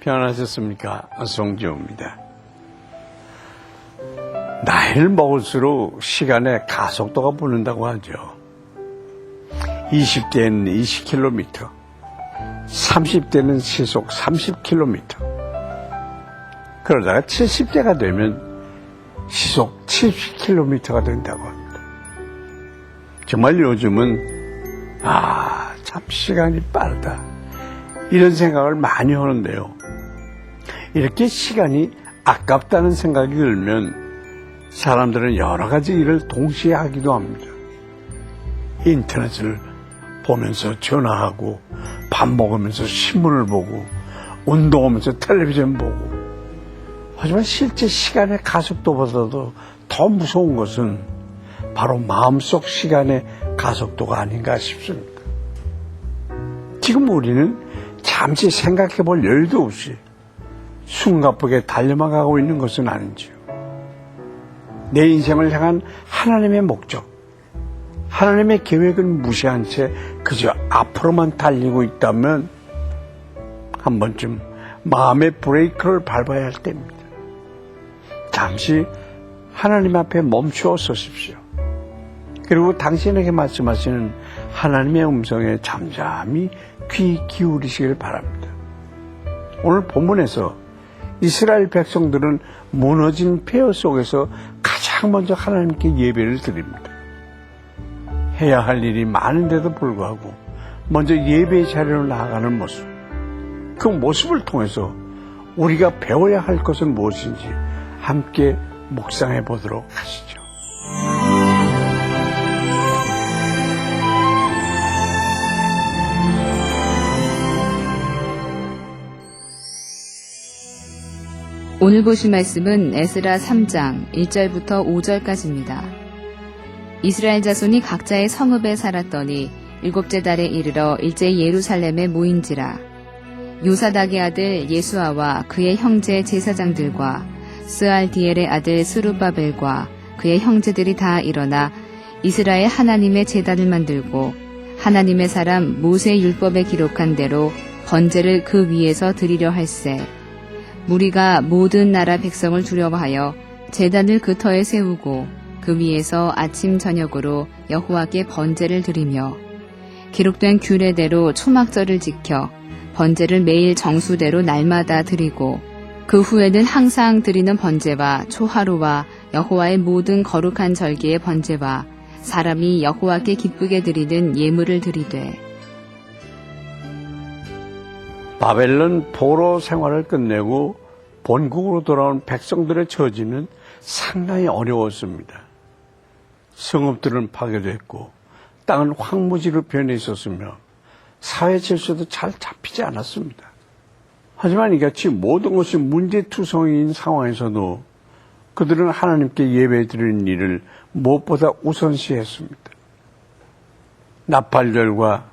평안하셨습니까? 송지호입니다. 나이를 먹을수록 시간의 가속도가 붙는다고 하죠. 20대는 20km, 30대는 시속 30km, 그러다가 70대가 되면 시속 70km가 된다고 합니다. 정말 요즘은 참 시간이 빠르다 이런 생각을 많이 하는데요. 이렇게 시간이 아깝다는 생각이 들면 사람들은 여러 가지 일을 동시에 하기도 합니다. 인터넷을 보면서 전화하고, 밥 먹으면서 신문을 보고, 운동하면서 텔레비전 보고. 하지만 실제 시간의 가속도보다도 더 무서운 것은 바로 마음속 시간의 가속도가 아닌가 싶습니다. 지금 우리는 잠시 생각해 볼 여유도 없이 숨가쁘게 달려만 가고 있는 것은 아닌지요. 내 인생을 향한 하나님의 목적, 하나님의 계획을 무시한 채 그저 앞으로만 달리고 있다면 한 번쯤 마음의 브레이크를 밟아야 할 때입니다. 잠시 하나님 앞에 멈추어 서십시오. 그리고 당신에게 말씀하시는 하나님의 음성에 잠잠히 귀 기울이시길 바랍니다. 오늘 본문에서 이스라엘 백성들은 무너진 폐허 속에서 가장 먼저 하나님께 예배를 드립니다. 해야 할 일이 많은데도 불구하고 먼저 예배의 자리로 나아가는 모습, 그 모습을 통해서 우리가 배워야 할 것은 무엇인지 함께 묵상해 보도록 하시죠. 오늘 보실 말씀은 에스라 3장 1절부터 5절까지입니다. 이스라엘 자손이 각자의 성읍에 살았더니 7째 달에 이르러 일제 예루살렘에 모인지라. 요사닥의 아들 예수아와 그의 형제 제사장들과 스알디엘의 아들 스룹바벨과 그의 형제들이 다 일어나 이스라엘 하나님의 제단을 만들고 하나님의 사람 모세 율법에 기록한 대로 번제를 그 위에서 드리려 할세. 무리가 모든 나라 백성을 두려워하여 제단을 그 터에 세우고 그 위에서 아침 저녁으로 여호와께 번제를 드리며 기록된 규례대로 초막절을 지켜 번제를 매일 정수대로 날마다 드리고 그 후에는 항상 드리는 번제와 초하루와 여호와의 모든 거룩한 절기의 번제와 사람이 여호와께 기쁘게 드리는 예물을 드리되. 바벨론 포로 생활을 끝내고 본국으로 돌아온 백성들의 처지는 상당히 어려웠습니다. 성읍들은 파괴됐고 땅은 황무지로 변해 있었으며 사회 질서도 잘 잡히지 않았습니다. 하지만 이같이 모든 것이 문제투성이인 상황에서도 그들은 하나님께 예배드리는 일을 무엇보다 우선시했습니다. 나팔절과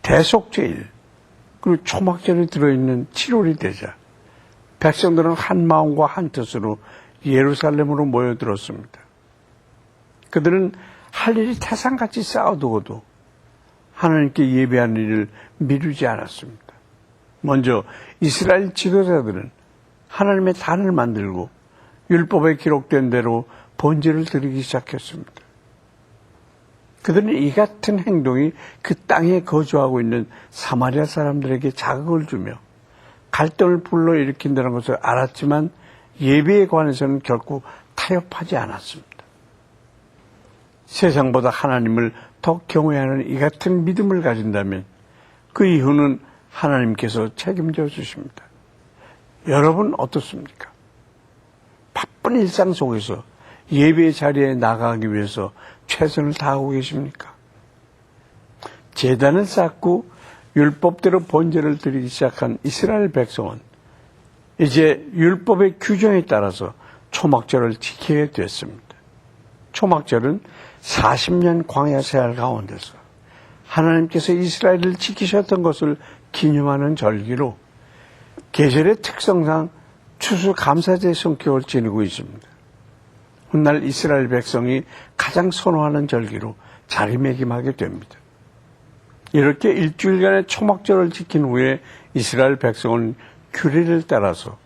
대속제일 그리고 초막절이 들어있는 7월이 되자 백성들은 한 마음과 한 뜻으로 예루살렘으로 모여들었습니다. 그들은 할 일이 태산같이 쌓아두고도 하나님께 예배하는 일을 미루지 않았습니다. 먼저 이스라엘 지도자들은 하나님의 단을 만들고 율법에 기록된 대로 번제를 드리기 시작했습니다. 그들은 이 같은 행동이 그 땅에 거주하고 있는 사마리아 사람들에게 자극을 주며 갈등을 불러일으킨다는 것을 알았지만 예배에 관해서는 결코 타협하지 않았습니다. 세상보다 하나님을 더 경외하는 이 같은 믿음을 가진다면 그 이유는 하나님께서 책임져 주십니다. 여러분 어떻습니까? 바쁜 일상 속에서 예배의 자리에 나가기 위해서 최선을 다하고 계십니까? 제단을 쌓고 율법대로 번제를 드리기 시작한 이스라엘 백성은 이제 율법의 규정에 따라서 초막절을 지키게 됐습니다. 초막절은 40년 광야 생활 가운데서 하나님께서 이스라엘을 지키셨던 것을 기념하는 절기로 계절의 특성상 추수감사제의 성격을 지니고 있습니다. 훗날 이스라엘 백성이 가장 선호하는 절기로 자리매김하게 됩니다. 이렇게 일주일간의 초막절을 지킨 후에 이스라엘 백성은 규례를 따라서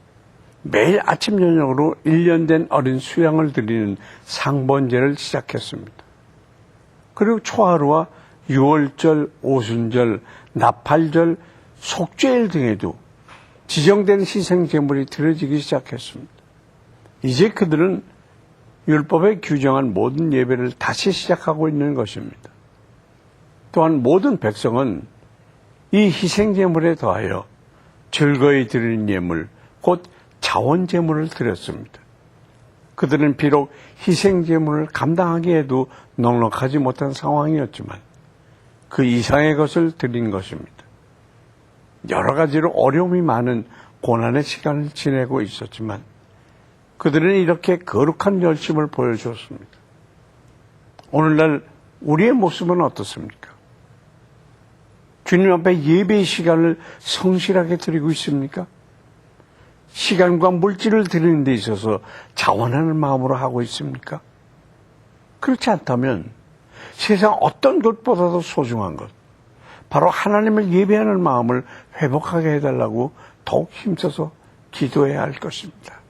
매일 아침 저녁으로 1년 된 어린 수양을 드리는 상번제를 시작했습니다. 그리고 초하루와 유월절, 오순절, 나팔절, 속죄일 등에도 지정된 희생제물이 드려지기 시작했습니다. 이제 그들은 율법에 규정한 모든 예배를 다시 시작하고 있는 것입니다. 또한 모든 백성은 이 희생제물에 더하여 즐거이 드리는 예물, 곧 자원제물을 드렸습니다. 그들은 비록 희생제물을 감당하기에도 넉넉하지 못한 상황이었지만 그 이상의 것을 드린 것입니다. 여러 가지로 어려움이 많은 고난의 시간을 지내고 있었지만 그들은 이렇게 거룩한 열심을 보여주었습니다. 오늘날 우리의 모습은 어떻습니까? 주님 앞에 예배의 시간을 성실하게 드리고 있습니까? 시간과 물질을 드리는 데 있어서 자원하는 마음으로 하고 있습니까? 그렇지 않다면 세상 어떤 것보다도 소중한 것, 바로 하나님을 예배하는 마음을 회복하게 해달라고 더욱 힘써서 기도해야 할 것입니다.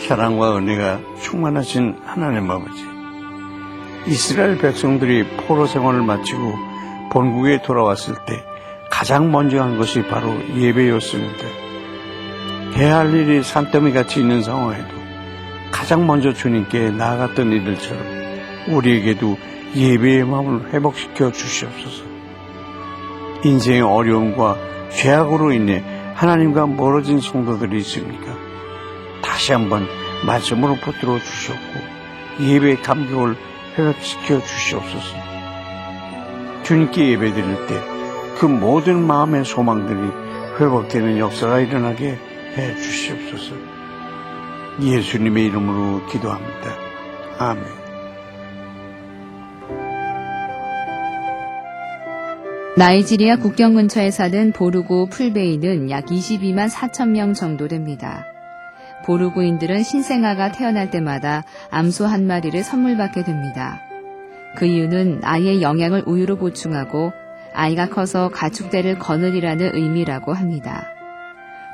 사랑과 은혜가 충만하신 하나님 아버지, 이스라엘 백성들이 포로 생활을 마치고 본국에 돌아왔을 때 가장 먼저 한 것이 바로 예배였습니다. 해야 할 일이 산더미같이 있는 상황에도 가장 먼저 주님께 나아갔던 이들처럼 우리에게도 예배의 마음을 회복시켜 주시옵소서. 인생의 어려움과 죄악으로 인해 하나님과 멀어진 성도들이 있습니까? 다시 한번 말씀으로 붙들어 주시옵고 예배의 감격을 회복시켜 주시옵소서. 주님께 예배드릴 때 그 모든 마음의 소망들이 회복되는 역사가 일어나게 해 주시옵소서. 예수님의 이름으로 기도합니다. 아멘. 나이지리아 국경 근처에 사는 보르고 풀베이는 약 22만 4천 명 정도 됩니다. 보르고인들은 신생아가 태어날 때마다 암소 한 마리를 선물 받게 됩니다. 그 이유는 아이의 영양을 우유로 보충하고 아이가 커서 가축대를 거느리라는 의미라고 합니다.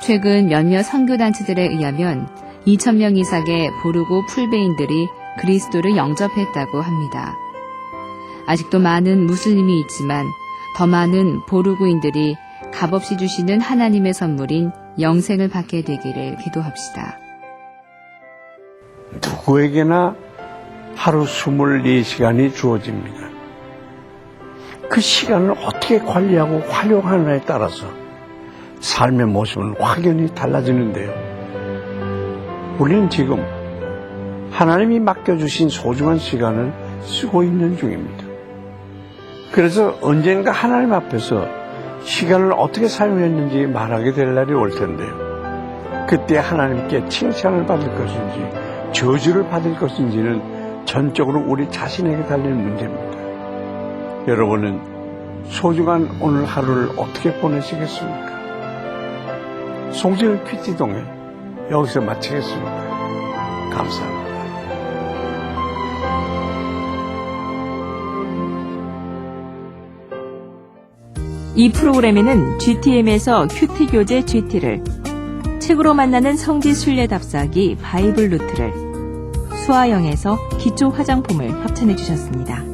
최근 몇몇 선교단체들에 의하면 2,000명 이상의 보르고 풀베인들이 그리스도를 영접했다고 합니다. 아직도 많은 무슬림이 있지만 더 많은 보르고인들이 값없이 주시는 하나님의 선물인 영생을 받게 되기를 기도합시다. 누구에게나 하루 24시간이 주어집니다. 그 시간을 어떻게 관리하고 활용하느냐에 따라서 삶의 모습은 확연히 달라지는데요. 우리는 지금 하나님이 맡겨주신 소중한 시간을 쓰고 있는 중입니다. 그래서 언젠가 하나님 앞에서 시간을 어떻게 사용했는지 말하게 될 날이 올 텐데요. 그때 하나님께 칭찬을 받을 것인지 저주를 받을 것인지는 전적으로 우리 자신에게 달린 문제입니다. 여러분은 소중한 오늘 하루를 어떻게 보내시겠습니까? 송지은 퀴티동에 여기서 마치겠습니다. 감사합니다. 이 프로그램에는 GTM에서 큐티 교재 GT를, 책으로 만나는 성지 순례 답사기 바이블 루트를, 수아영에서 기초 화장품을 협찬해 주셨습니다.